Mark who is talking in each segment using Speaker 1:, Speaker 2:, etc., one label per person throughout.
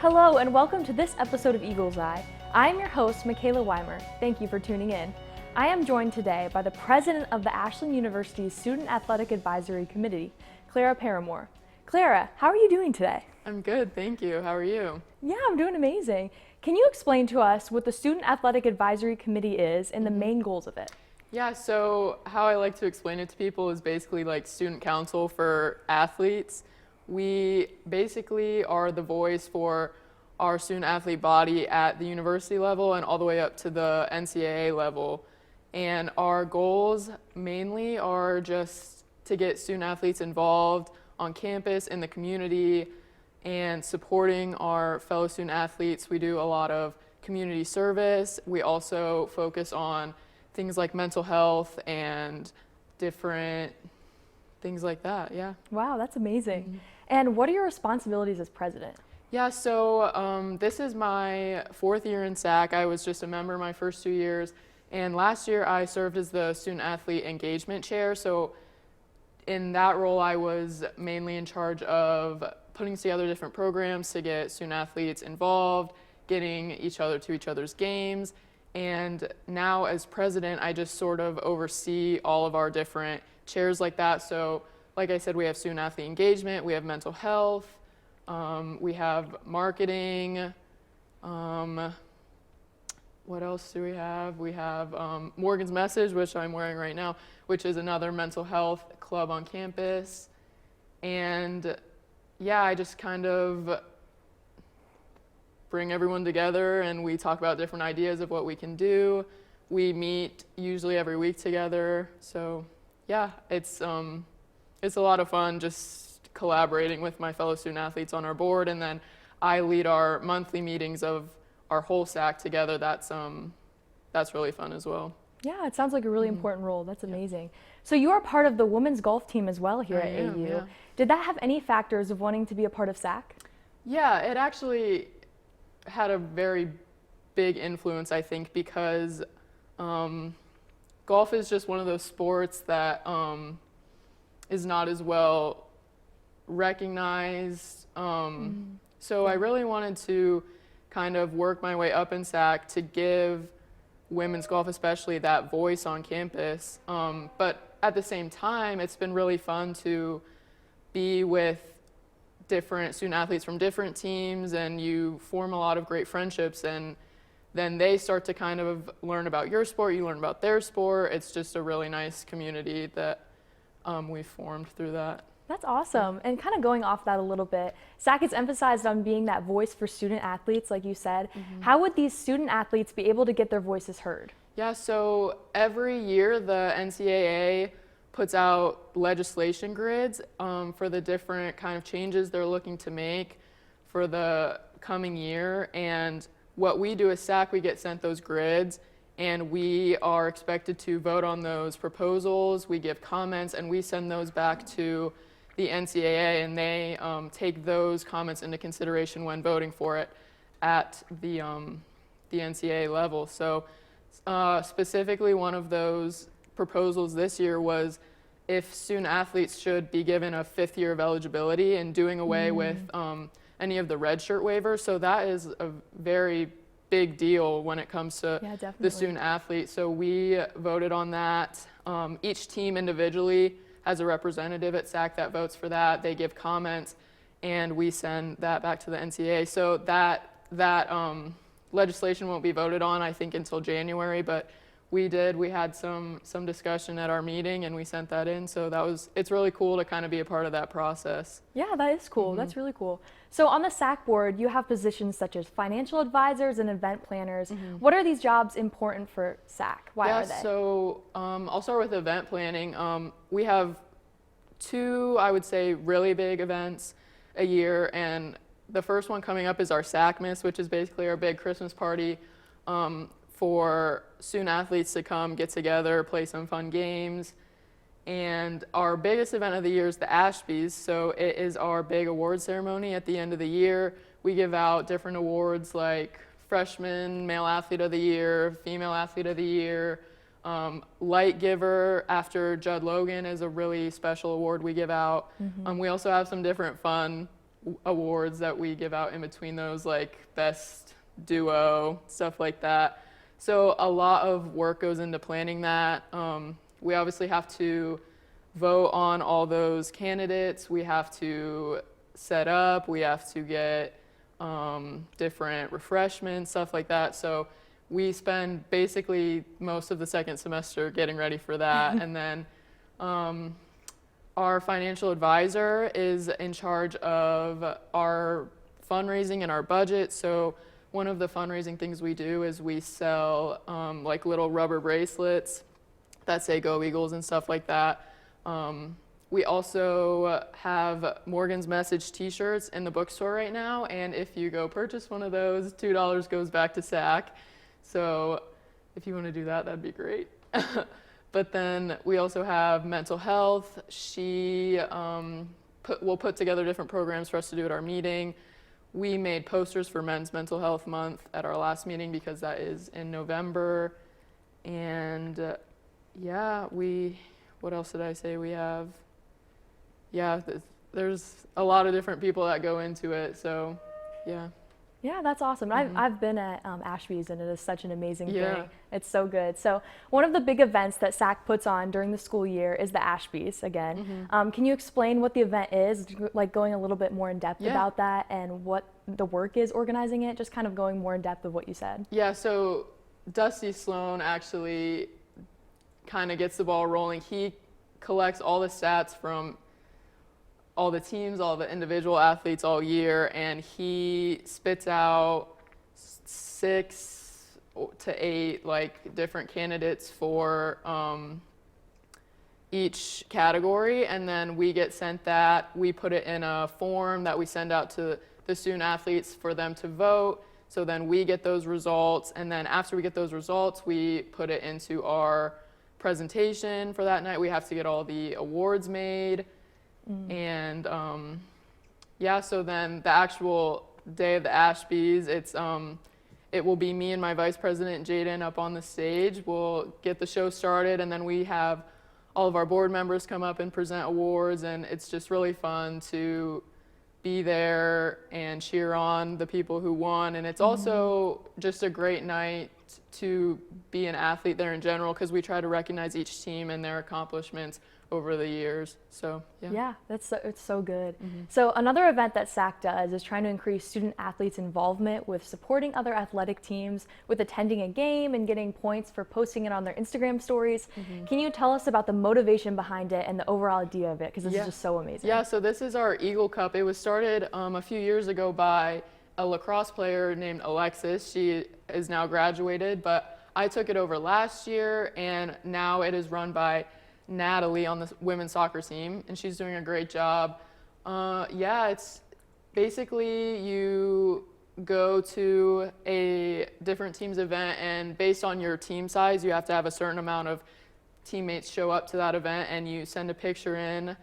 Speaker 1: Hello and welcome to this episode of Eagle's Eye. I am your host, McKayla Wymer. Thank you for tuning in. I am joined today by the president of the Ashland University's Student Athletic Advisory Committee, Klaira Paramore. Klaira, how are you doing today?
Speaker 2: I'm good, thank you. How are you?
Speaker 1: Yeah, I'm doing amazing. Can you explain to us what the Student Athletic Advisory Committee is and the main goals of it?
Speaker 2: Yeah, so how I like to explain it to people is basically like student council for athletes. We basically are the voice for our student athlete body at the university level and all the way up to the NCAA level. And our goals mainly are just to get student athletes involved on campus, in the community, and supporting our fellow student athletes. We do a lot of community service. We also focus on things like mental health and different things like that, yeah.
Speaker 1: Wow, that's amazing. And what are your responsibilities as president?
Speaker 2: Yeah, so this is my fourth year in SAC. I was just a member my first 2 years. And last year I served as the student athlete engagement chair. So in that role, I was mainly in charge of putting together different programs to get student athletes involved, getting each other to each other's games. And now as president, I just sort of oversee all of our different chairs like that. So like I said, we have student athlete engagement, we have mental health, we have marketing. What else do we have? We have Morgan's Message, which I'm wearing right now, which is another mental health club on campus. And yeah, I just kind of bring everyone together and we talk about different ideas of what we can do. We meet usually every week together. So yeah, it's a lot of fun just collaborating with my fellow student athletes on our board, and then I lead our monthly meetings of our whole SAC together. That's really fun as well.
Speaker 1: Yeah, it sounds like a really important role. That's amazing. So you are part of the women's golf team as well here at AU.
Speaker 2: Yeah.
Speaker 1: Did that have any factors of wanting to be a part of SAC?
Speaker 2: Yeah, it actually had a very big influence, I think, because golf is just one of those sports that is not as well recognized. So I really wanted to kind of work my way up in SAC to give women's golf especially that voice on campus. But at the same time, it's been really fun to be with different student athletes from different teams, and you form a lot of great friendships, and then they start to kind of learn about your sport, you learn about their sport. It's just a really nice community that we've formed through that.
Speaker 1: That's awesome. And kind of going off that a little bit, SAC has emphasized on being that voice for student athletes, like you said. How would these student athletes be able to get their voices heard?
Speaker 2: Yeah, so every year the NCAA puts out legislation grids for the different kind of changes they're looking to make for the coming year. And what we do as SAC, we get sent those grids, and we are expected to vote on those proposals. We give comments, and we send those back to the NCAA, and they take those comments into consideration when voting for it at the NCAA level. So specifically, one of those proposals this year was if student athletes should be given a 5th year of eligibility and doing away with any of the redshirt waivers. So that is a very big deal when it comes to the student athlete. So we voted on that. Each team individually has a representative at SAC that votes for that. They give comments, and we send that back to the NCAA. So that legislation won't be voted on, I think, until January, but we had some discussion at our meeting, and we sent that in. So it's really cool to kind of be a part of that process.
Speaker 1: Yeah, that is cool. That's really cool. So on the SAC board, you have positions such as financial advisors and event planners. What are these jobs important for SAC? Why are they?
Speaker 2: So I'll start with event planning. We have 2, I would say, really big events a year, and the first one coming up is our SACmas, which is basically our big Christmas party for student athletes to come get together, play some fun games. And our biggest event of the year is the Ashbys. So it is our big award ceremony at the end of the year. We give out different awards like freshman male athlete of the year, female athlete of the year, light giver after Judd Logan is a really special award we give out. We also have some different fun awards that we give out in between those, like best duo, stuff like that. So a lot of work goes into planning that. We obviously have to vote on all those candidates. We have to set up. We have to get different refreshments, stuff like that. So we spend basically most of the second semester getting ready for that. And then our financial advisor is in charge of our fundraising and our budget. So one of the fundraising things we do is we sell like little rubber bracelets that say Go Eagles and stuff like that. We also have Morgan's Message t-shirts in the bookstore right now, and if you go purchase one of those, $2 goes back to SAC. So if you want to do that, that'd be great. But then we also have mental health. She will put together different programs for us to do at our meeting. We made posters for Men's Mental Health Month at our last meeting because that is in November. And what else did I say? We have, there's a lot of different people that go into it. So, yeah.
Speaker 1: Yeah, that's awesome. I've been at Ashby's, and it is such an amazing
Speaker 2: Yeah.
Speaker 1: thing. It's so good. So one of the big events that SAC puts on during the school year is the Ashby's again. Can you explain what the event is, like going a little bit more in depth about that and what the work is organizing it, just kind of going more in depth of what you said?
Speaker 2: Yeah, so Dusty Sloan actually kind of gets the ball rolling. He collects all the stats from all the teams, all the individual athletes all year, and he spits out 6 to 8 like different candidates for each category, and then we get sent that. We put it in a form that we send out to the student athletes for them to vote. So then we get those results, and then after we get those results, we put it into our presentation for that night. We have to get all the awards made. And so then the actual day of the Ashby's, it will be me and my vice president Jaden up on the stage. We'll get the show started, and then we have all of our board members come up and present awards, and it's just really fun to be there and cheer on the people who won. And it's also just a great night to be an athlete there in general, because we try to recognize each team and their accomplishments over the years. So it's so good. So another event that SAC does is trying to increase student athletes' involvement with supporting other athletic teams, with attending a game and getting points for posting it on their Instagram stories. Can you tell us about the motivation behind it and the overall idea of it, because this is just so amazing? Yeah, so this is our Eagle Cup. It was started a few years ago by a lacrosse player named Alexis. She is now graduated, but I took it over last year, and now it is run by Natalie on the women's soccer team, and she's doing a great job. It's basically you go to a different team's event, and based on your team size, you have to have a certain amount of teammates show up to that event, and you send a picture in,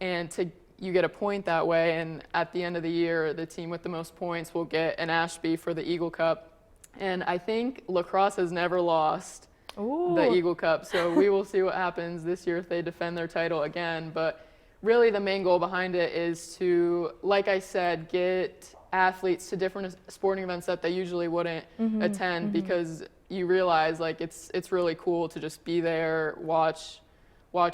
Speaker 2: and you get a point that way, and at the end of the year, the team with the most points will get an Ashby for the Eagle Cup. And I think lacrosse has never lost the Eagle Cup, so we will see what happens this year if they defend their title again. But really the main goal behind it is to, like I said, get athletes to different sporting events that they usually wouldn't attend, because you realize like it's really cool to just be there, watch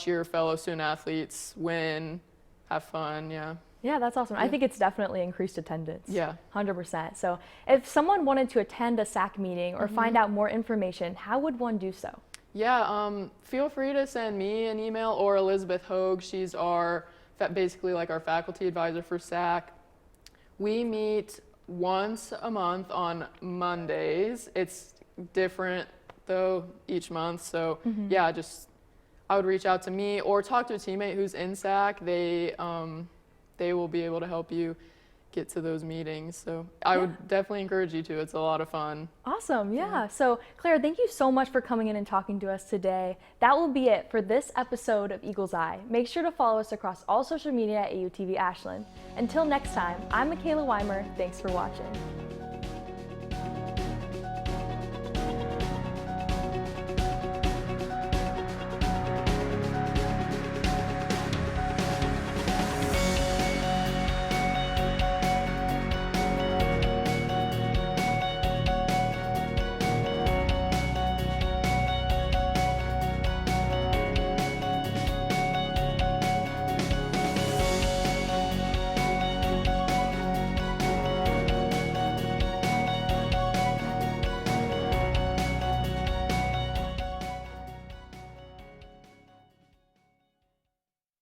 Speaker 2: your fellow student athletes win, have fun.
Speaker 1: Yeah, that's awesome. I think it's definitely increased attendance.
Speaker 2: Yeah.
Speaker 1: 100%. So if someone wanted to attend a SAC meeting or find out more information, how would one do so?
Speaker 2: Yeah, feel free to send me an email or Elizabeth Hogue. She's basically like our faculty advisor for SAC. We meet once a month on Mondays. It's different though each month. So I would reach out to me or talk to a teammate who's in SAC. They will be able to help you get to those meetings. So I would definitely encourage you to. It's a lot of fun.
Speaker 1: Awesome. Yeah. So Klaira, thank you so much for coming in and talking to us today. That will be it for this episode of Eagle's Eye. Make sure to follow us across all social media at AUTV Ashland. Until next time, I'm McKayla Wymer. Thanks for watching.